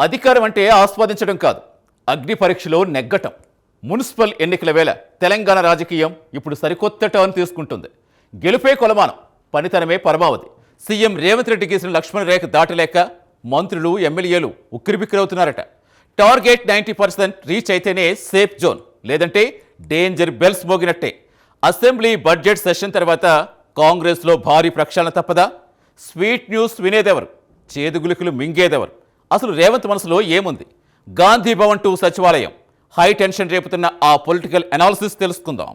అధికారం అంటే ఆస్వాదించడం కాదు, అగ్ని పరీక్షలో నెగ్గటం. మున్సిపల్ ఎన్నికల వేళ తెలంగాణ రాజకీయం ఇప్పుడు సరికొత్త టర్న్ తీసుకుంటుంది. గెలుపే కొలమానం, పనితనమే పరమావధి. సీఎం రేవంత్ రెడ్డి గీసిన లక్ష్మణ రేఖ దాటలేక మంత్రులు ఎమ్మెల్యేలు ఉక్కిరిబిక్కిరవుతున్నారట. టార్గెట్ 90% రీచ్ అయితేనే సేఫ్ జోన్, లేదంటే డేంజర్ బెల్స్ మోగినట్టే. అసెంబ్లీ బడ్జెట్ సెషన్ తర్వాత కాంగ్రెస్లో భారీ ప్రక్షాళన తప్పదా? స్వీట్ న్యూస్ వినేదెవరు, చేదుగులికలు మింగేదెవరు? అసలు రేవంత్ మనసులో ఏముంది? గాంధీ భవన్ టు సచివాలయం హై టెన్షన్ రేపుతున్న ఆ పొలిటికల్ అనాలిసిస్ తెలుసుకుందాం.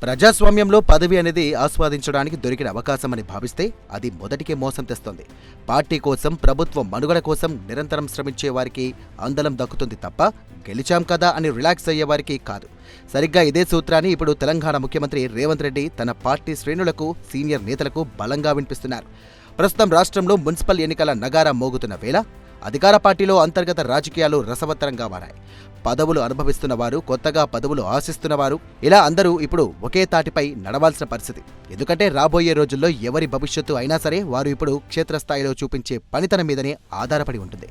ప్రజాస్వామ్యంలో పదవి అనేది ఆస్వాదించడానికి దొరికిన అవకాశమని భావిస్తే అది మొదటికే మోసం తెస్తుంది. పార్టీ కోసం, ప్రభుత్వం మనుగడ కోసం నిరంతరం శ్రమించే వారికి అందలం దక్కుతుంది తప్ప గెలిచాం కదా అని రిలాక్స్ అయ్యేవారికి కాదు. సరిగ్గా ఇదే సూత్రాన్ని ఇప్పుడు తెలంగాణ ముఖ్యమంత్రి రేవంత్ రెడ్డి తన పార్టీ శ్రేణులకు, సీనియర్ నేతలకు బలంగా వినిపిస్తున్నారు. ప్రస్తుతం రాష్ట్రంలో మున్సిపల్ ఎన్నికల నగారా మోగుతున్న వేళ అధికార పార్టీలో అంతర్గత రాజకీయాలు రసవత్తరంగా మారాయి. పదవులు అనుభవిస్తున్న వారు, కొత్తగా పదవులు ఆశిస్తున్నవారు, ఇలా అందరూ ఇప్పుడు ఒకే తాటిపై నడవాల్సిన పరిస్థితి. ఎందుకంటే రాబోయే రోజుల్లో ఎవరి భవిష్యత్తు అయినా సరే వారు ఇప్పుడు క్షేత్రస్థాయిలో చూపించే పనితనం మీదనే ఆధారపడి ఉంటుంది.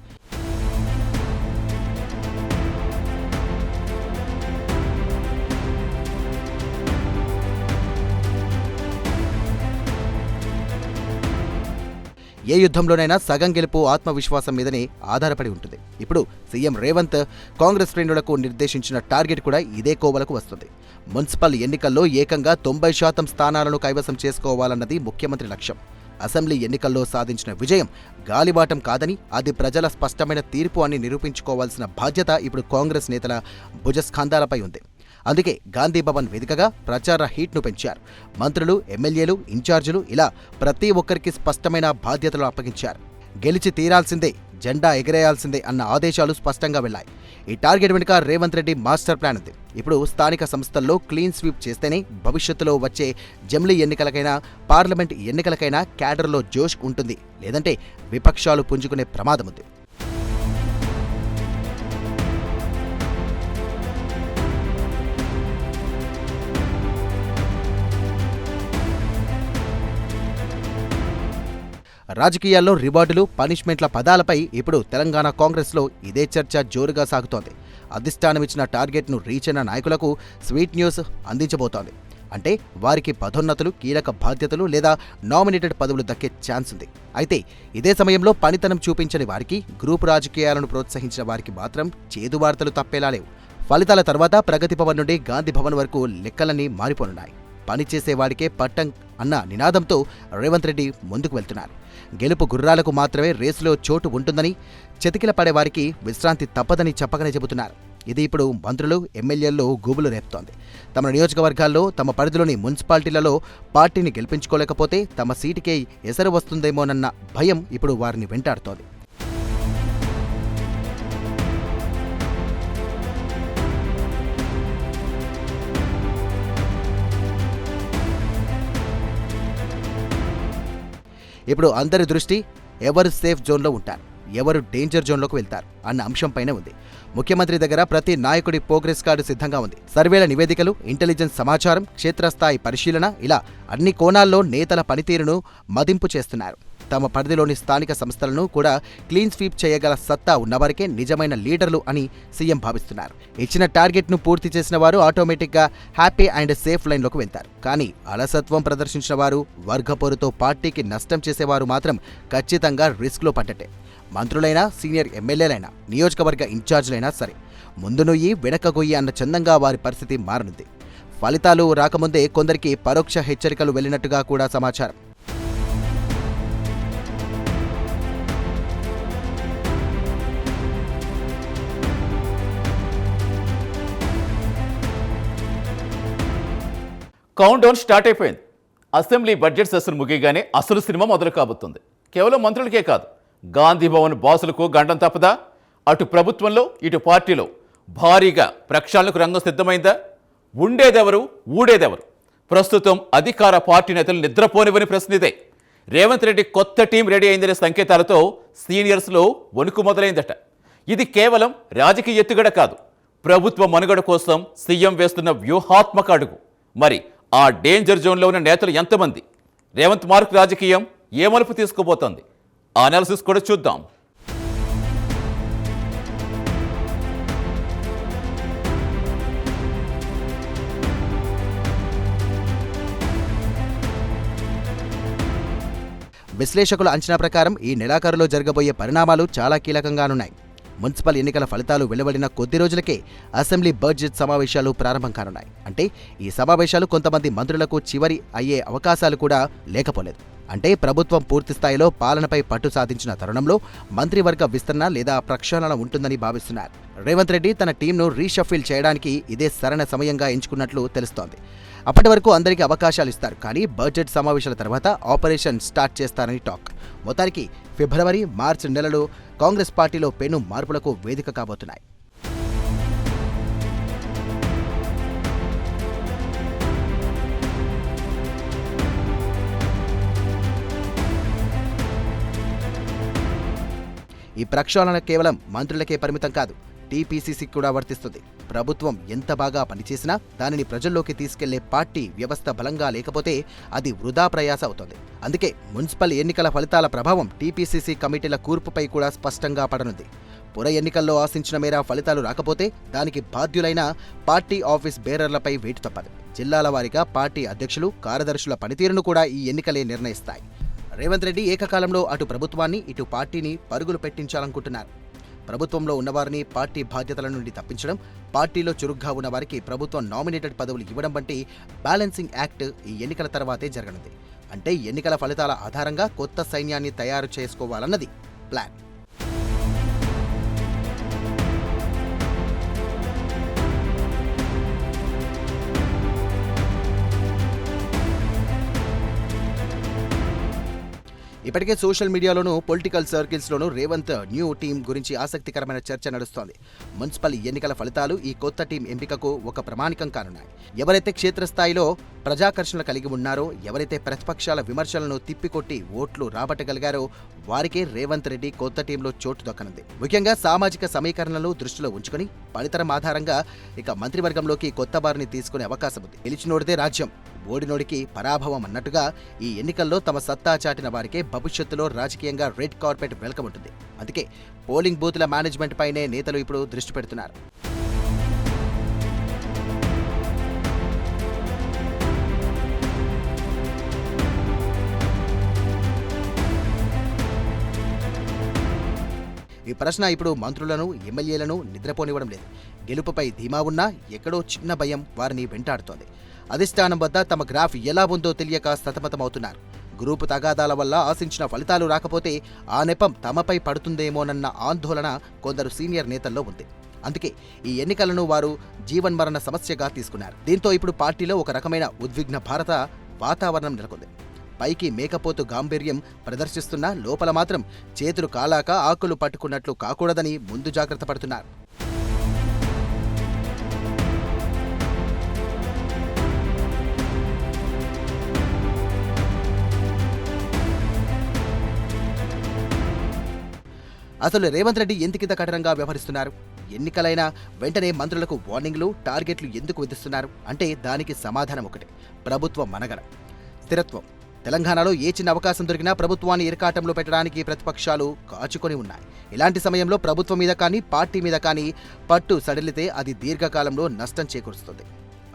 ఏ యుద్ధంలోనైనా సగం గెలుపు ఆత్మవిశ్వాసం మీదనే ఆధారపడి ఉంటుంది. ఇప్పుడు సీఎం రేవంత్ కాంగ్రెస్ శ్రేణులకు నిర్దేశించిన టార్గెట్ కూడా ఇదే కోవలకు వస్తుంది. మున్సిపల్ ఎన్నికల్లో ఏకంగా 90% స్థానాలను కైవసం చేసుకోవాలన్నది ముఖ్యమంత్రి లక్ష్యం. అసెంబ్లీ ఎన్నికల్లో సాధించిన విజయం గాలిబాటం కాదని, అది ప్రజల స్పష్టమైన తీర్పు అని నిరూపించుకోవాల్సిన బాధ్యత ఇప్పుడు కాంగ్రెస్ నేతల భుజస్కంధాలపై ఉంది. అందుకే గాంధీ భవన్ వేదికగా ప్రచార హీట్ను పెంచారు. మంత్రులు, ఎమ్మెల్యేలు, ఇన్ఛార్జీలు ఇలా ప్రతి ఒక్కరికి స్పష్టమైన బాధ్యతలు అప్పగించారు. గెలిచి తీరాల్సిందే, జెండా ఎగరేయాల్సిందే అన్న ఆదేశాలు స్పష్టంగా వెళ్లాయి. ఈ టార్గెట్ వెనుక రేవంత్ రెడ్డి మాస్టర్ ప్లాన్ ఉంది. ఇప్పుడు స్థానిక సంస్థల్లో క్లీన్ స్వీప్ చేస్తేనే భవిష్యత్తులో వచ్చే జమిలీ ఎన్నికలకైనా, పార్లమెంట్ ఎన్నికలకైనా క్యాడర్లో జోష్ ఉంటుంది, లేదంటే విపక్షాలు పుంజుకునే ప్రమాదం ఉంది. రాజకీయాల్లో రివార్డులు, పనిష్మెంట్ల పదాలపై ఇప్పుడు తెలంగాణ కాంగ్రెస్లో ఇదే చర్చ జోరుగా సాగుతోంది. అధిష్టానమిచ్చిన టార్గెట్ను రీచ్ అయిన నాయకులకు స్వీట్ న్యూస్ అందించబోతోంది. అంటే వారికి పదోన్నతులు, కీలక బాధ్యతలు లేదా నామినేటెడ్ పదవులు దక్కే ఛాన్స్ ఉంది. అయితే ఇదే సమయంలో పనితనం చూపించని వారికి, గ్రూప్ రాజకీయాలను ప్రోత్సహించిన వారికి మాత్రం చేదు వార్తలు తప్పేలా లేవు. ఫలితాల తర్వాత ప్రగతి భవన్ నుండి గాంధీ భవన్ వరకు లెక్కలన్నీ మారిపోనున్నాయి. పనిచేసేవాడికే పట్టం అన్న నినాదంతో రేవంత్ రెడ్డి ముందుకు వెళ్తున్నారు. గెలుపు గుర్రాలకు మాత్రమే రేసులో చోటు ఉంటుందని, చతికిల పడేవారికి విశ్రాంతి తప్పదని చెప్పకనే చెబుతున్నారు. ఇది ఇప్పుడు మంత్రులు, ఎమ్మెల్యేల్లో గుబులు రేపుతోంది. తమ నియోజకవర్గాల్లో, తమ పరిధిలోని మున్సిపాలిటీలలో పార్టీని గెలిపించుకోలేకపోతే తమ సీటుకే ఎసరు వస్తుందేమోనన్న భయం ఇప్పుడు వారిని వెంటాడుతోంది. ఇప్పుడు అందరి దృష్టి ఎవరు సేఫ్ జోన్లో ఉంటారు, ఎవరు డేంజర్ జోన్లోకి వెళ్తారు అన్న అంశంపైనే ఉంది. ముఖ్యమంత్రి దగ్గర ప్రతి నాయకుడి ప్రోగ్రెస్ కార్డు సిద్ధంగా ఉంది. సర్వేల నివేదికలు, ఇంటెలిజెన్స్ సమాచారం, క్షేత్రస్థాయి పరిశీలన, ఇలా అన్ని కోణాల్లో నేతల పనితీరును మదింపు చేస్తున్నారు. తమ పరిధిలోని స్థానిక సంస్థలను కూడా క్లీన్ స్వీప్ చేయగల సత్తా ఉన్నవారికే నిజమైన లీడర్లు అని సీఎం భావిస్తున్నారు. ఇచ్చిన టార్గెట్ను పూర్తి చేసిన వారు ఆటోమేటిక్గా హ్యాపీ అండ్ సేఫ్ లైన్లోకి వెళ్తారు. కానీ అలసత్వం ప్రదర్శించిన వారు, వర్గపోరుతో పార్టీకి నష్టం చేసేవారు మాత్రం ఖచ్చితంగా రిస్క్లో పడ్డట్టే. మంత్రులైనా, సీనియర్ ఎమ్మెల్యేలైనా, నియోజకవర్గ ఇన్ఛార్జీలైనా సరే ముందు నుయ్యి వెనక గొయ్యి అన్న చందంగా వారి పరిస్థితి మారనుంది. ఫలితాలు రాకముందే కొందరికి పరోక్ష హెచ్చరికలు వెళ్లినట్టుగా కూడా సమాచారం. కౌంట్ డౌన్ స్టార్ట్ అయిపోయింది. అసెంబ్లీ బడ్జెట్ సెషన్ ముగియగానే అసలు సినిమా మొదలు కాబోతుంది. కేవలం మంత్రులకే కాదు, గాంధీ భవన్ బాసులకు గండం తప్పదా? అటు ప్రభుత్వంలో, ఇటు పార్టీలో భారీగా ప్రక్షాళనకు రంగం సిద్ధమైందా? ఉండేదెవరు, ఊడేదెవరు? ప్రస్తుతం అధికార పార్టీ నేతలు నిద్రపోనివని ప్రశ్న ఇదే. రేవంత్ రెడ్డి కొత్త టీం రెడీ అయిందనే సంకేతాలతో సీనియర్స్లో వణుకు మొదలైందట. ఇది కేవలం రాజకీయ ఎత్తుగడ కాదు, ప్రభుత్వ మనుగడ కోసం సీఎం వేస్తున్న వ్యూహాత్మక అడుగు. మరి ఆ డేంజర్ జోన్లో ఉన్న నేతలు ఎంతమంది? రేవంత్ మార్క్ రాజకీయం ఏ మలుపు తీసుకోబోతోంది? ఆ అనాలిసిస్ కూడా చూద్దాం. విశ్లేషకుల అంచనా ప్రకారం ఈ నెలాఖరులో జరగబోయే పరిణామాలు చాలా కీలకంగానున్నాయి. మున్సిపల్ ఎన్నికల ఫలితాలు వెలువడిన కొద్ది రోజులకే అసెంబ్లీ బడ్జెట్ సమావేశాలు ప్రారంభం కానున్నాయి. అంటే ఈ సమావేశాలు కొంతమంది మంత్రులకు చివరి అయ్యే అవకాశాలు కూడా లేకపోలేదు. అంటే ప్రభుత్వం పూర్తిస్థాయిలో పాలనపై పట్టు సాధించిన తరుణంలో మంత్రివర్గ విస్తరణ లేదా ప్రక్షాళన ఉంటుందని భావిస్తున్నారు. రేవంత్ రెడ్డి తన టీంను రీషఫిల్ చేయడానికి ఇదే సరైన సమయంగా ఎంచుకున్నట్లు తెలుస్తోంది. అప్పటి వరకు అందరికీ అవకాశాలు ఇస్తారు, కానీ బడ్జెట్ సమావేశాల తర్వాత ఆపరేషన్ స్టార్ట్ చేస్తారని టాక్. మొత్తానికి ఫిబ్రవరి, మార్చి నెలలు కాంగ్రెస్ పార్టీలో పెను మార్పులకు వేదిక కాబోతున్నాయి. ఈ ప్రక్షాళన కేవలం మంత్రులకే పరిమితం కాదు, టీపీసీసీకి కూడా వర్తిస్తుంది. ప్రభుత్వం ఎంత బాగా పనిచేసినా దానిని ప్రజల్లోకి తీసుకెళ్లే పార్టీ వ్యవస్థ బలంగా లేకపోతే అది వృధా ప్రయాస అవుతుంది. అందుకే మున్సిపల్ ఎన్నికల ఫలితాల ప్రభావం టీపీసీసీ కమిటీల కూర్పుపై కూడా స్పష్టంగా పడనుంది. పుర ఎన్నికల్లో ఆశించిన మేర ఫలితాలు రాకపోతే దానికి బాధ్యులైన పార్టీ ఆఫీస్ బేరర్లపై వేటు తప్పదు. జిల్లాల వారీగా పార్టీ అధ్యక్షులు, కార్యదర్శుల పనితీరును కూడా ఈ ఎన్నికలే నిర్ణయిస్తాయి. రేవంత్ రెడ్డి ఏకకాలంలో అటు ప్రభుత్వాన్ని, ఇటు పార్టీని పరుగులు పెట్టించాలనుకుంటున్నారు. ప్రభుత్వంలో ఉన్నవారిని పార్టీ బాధ్యతల నుండి తప్పించడం, పార్టీలో చురుగ్గా ఉన్నవారికి ప్రభుత్వం నామినేటెడ్ పదవులు ఇవ్వడం వంటి బ్యాలెన్సింగ్ యాక్ట్ ఈ ఎన్నికల తర్వాతే జరగనుంది. అంటే ఎన్నికల ఫలితాల ఆధారంగా కొత్త సైన్యాన్ని తయారు చేసుకోవాలన్నది ప్లాన్. ఇప్పటికే సోషల్ మీడియాలోనూ, పొలిటికల్ సర్కిల్స్లోనూ రేవంత్ న్యూ టీం గురించి ఆసక్తికరమైన చర్చ నడుస్తోంది. మున్సిపల్ ఎన్నికల ఫలితాలు ఈ కొత్త టీం ఎంపికకు ఒక ప్రమాణికం కానున్నాయి. ఎవరైతే క్షేత్రస్థాయిలో ప్రజాకర్షణ కలిగి ఉన్నారో, ఎవరైతే ప్రతిపక్షాల విమర్శలను తిప్పికొట్టి ఓట్లు రాబట్టగలిగారో వారికే రేవంత్ రెడ్డి కొత్త టీంలో చోటు దక్కనుంది. ముఖ్యంగా సామాజిక సమీకరణలను దృష్టిలో ఉంచుకుని పనితరం ఆధారంగా ఇక మంత్రివర్గంలోకి కొత్త వారిని తీసుకునే అవకాశం ఉంది. గెలిచినోడిదే రాజ్యం, ఓడినోడికి పరాభవం అన్నట్టుగా ఈ ఎన్నికల్లో తమ సత్తా చాటిన వారికే భవిష్యత్తులో రాజకీయంగా రెడ్ కార్పెట్ వెల్కమ్ ఉంటుంది. అందుకే పోలింగ్ బూతుల మేనేజ్మెంట్ పైనే నేతలు ఇప్పుడు దృష్టి పెడుతున్నారు. ఈ ప్రశ్న ఇప్పుడు మంత్రులను, ఎమ్మెల్యేలను నిద్రపోనివ్వడం లేదు. గెలుపుపై ధీమా ఉన్నా ఎక్కడో చిన్న భయం వారిని వెంటాడుతోంది. అధిష్టానం వద్ద తమ గ్రాఫ్ ఎలా ఉందో తెలియక సతమతమవుతున్నారు. గ్రూపు తగాదాల వల్ల ఆశించిన ఫలితాలు రాకపోతే ఆ నెపం తమపై పడుతుందేమోనన్న ఆందోళన కొందరు సీనియర్ నేతల్లో ఉంది. అందుకే ఈ ఎన్నికలను వారు జీవన్మరణ సమస్యగా తీసుకున్నారు. దీంతో ఇప్పుడు పార్టీలో ఒక రకమైన ఉద్విగ్న భారత వాతావరణం నెలకొంది. పైకి మేకపోతు గాంభీర్యం ప్రదర్శిస్తున్నా లోపల మాత్రం చేతులు కాలాక ఆకులు పట్టుకున్నట్లు కాకూడదని ముందు జాగ్రత్త పడుతున్నారు. అసలు రేవంత్ రెడ్డి ఎందుకింత కఠినంగా వ్యవహరిస్తున్నారు? ఎన్నికలైన వెంటనే మంత్రులకు వార్నింగ్లు, టార్గెట్లు ఎందుకు విధిస్తున్నారు అంటే దానికి సమాధానం ఒకటే: ప్రభుత్వ మనుగడ, స్థిరత్వం. తెలంగాణలో ఏ చిన్న అవకాశం దొరికినా ప్రభుత్వాన్ని ఇరకాటంలో పెట్టడానికి ప్రతిపక్షాలు కాచుకొని ఉన్నాయి. ఇలాంటి సమయంలో ప్రభుత్వం మీద కానీ, పార్టీ మీద కానీ పట్టు సడలితే అది దీర్ఘకాలంలో నష్టం చేకూరుస్తుంది.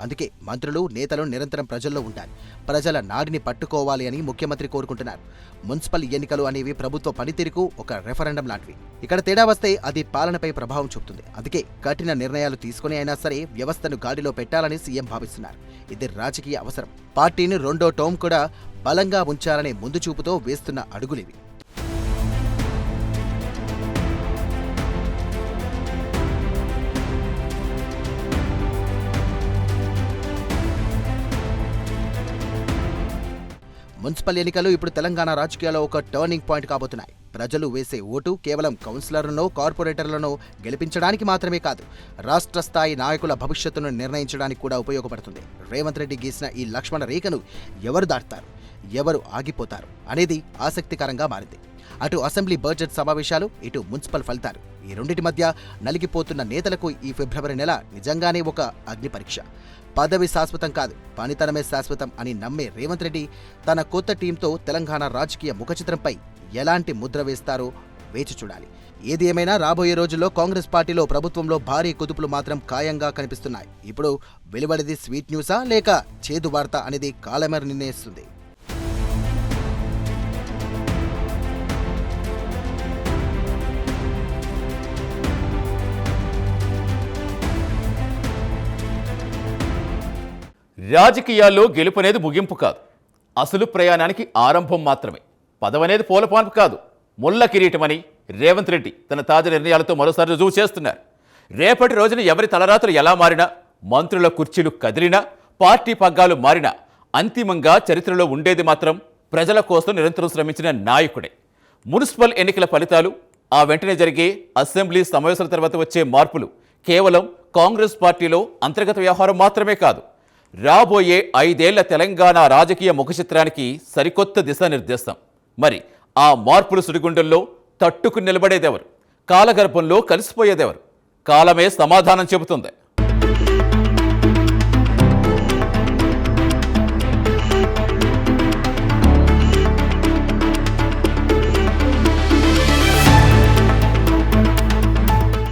అందుకే మంత్రులు, నేతలు నిరంతరం ప్రజల్లో ఉండాలి, ప్రజల నాడిని పట్టుకోవాలి అని ముఖ్యమంత్రి కోరుకుంటున్నారు. మున్సిపల్ ఎన్నికలు అనేవి ప్రభుత్వ పనితీరుకు ఒక రెఫరెండం లాంటివి. ఇక్కడ తేడా వస్తే అది పాలనపై ప్రభావం చూపుతుంది. అందుకే కఠిన నిర్ణయాలు తీసుకుని అయినా సరే వ్యవస్థను గాడిలో పెట్టాలని సీఎం భావిస్తున్నారు. ఇది రాజకీయ అవసరం. పార్టీని రెండో టర్మ్ కూడా బలంగా ఉంచాలనే ముందు చూపుతో వేస్తున్న అడుగులివి. మున్సిపల్ ఎన్నికలు ఇప్పుడు తెలంగాణ రాజకీయాల్లో ఒక టర్నింగ్ పాయింట్ కాబోతున్నాయి. ప్రజలు వేసే ఓటు కేవలం కౌన్సిలర్లను, కార్పొరేటర్లను గెలిపించడానికి మాత్రమే కాదు, రాష్ట్ర స్థాయి నాయకుల భవిష్యత్తును నిర్ణయించడానికి కూడా ఉపయోగపడుతుంది. రేవంత్ రెడ్డి గీసిన ఈ లక్ష్మణ రేఖను ఎవరు దాటుతారు, ఎవరు ఆగిపోతారు అనేది ఆసక్తికరంగా మారింది. అటు అసెంబ్లీ బడ్జెట్ సమావేశాలు, ఇటు మున్సిపల్ ఫలితాలు, ఈ రెండింటి మధ్య నలిగిపోతున్న నేతలకు ఈ ఫిబ్రవరి నెల నిజంగానే ఒక అగ్ని పరీక్ష. పదవి శాశ్వతం కాదు, పనితనమే శాశ్వతం అని నమ్మే రేవంత్ రెడ్డి తన కొత్త టీంతో తెలంగాణ రాజకీయ ముఖచిత్రంపై ఎలాంటి ముద్ర వేస్తారో వేచి చూడాలి. ఏది ఏమైనా రాబోయే రోజుల్లో కాంగ్రెస్ పార్టీలో ప్రభుత్వంలో భారీ కుదుపులు మాత్రం ఖాయంగా కనిపిస్తున్నాయి. ఇప్పుడు వెలువడిది స్వీట్ న్యూసా లేక చేదు వార్త అనేది కాలమే నిర్ణయిస్తుంది. రాజకీయాల్లో గెలుపనేది ముగింపు కాదు, అసలు ప్రయాణానికి ఆరంభం మాత్రమే. పదవనేది పూలపాన్పు కాదు, ముళ్ళ కిరీటమని రేవంత్ రెడ్డి తన తాజా నిర్ణయాలతో మరోసారి రుజువు చేస్తున్నారు. రేపటి రోజున ఎవరి తలరాత్రులు ఎలా మారినా, మంత్రుల కుర్చీలు కదిలినా, పార్టీ పగ్గాలు మారినా, అంతిమంగా చరిత్రలో ఉండేది మాత్రం ప్రజల కోసం నిరంతరం శ్రమించిన నాయకుడే. మున్సిపల్ ఎన్నికల ఫలితాలు, ఆ వెంటనే జరిగే అసెంబ్లీ సమావేశాల తర్వాత వచ్చే మార్పులు కేవలం కాంగ్రెస్ పార్టీలో అంతర్గత వ్యవహారం మాత్రమే కాదు, రాబోయే 5 ఏళ్ల తెలంగాణ రాజకీయ ముఖచిత్రానికి సరికొత్త దిశానిర్దేశం. మరి ఆ మార్పుల సుడిగుండంలో తట్టుకు నిలబడేదెవరు? కాలగర్భంలో కలిసిపోయేదెవరు? కాలమే సమాధానం చెబుతుంది.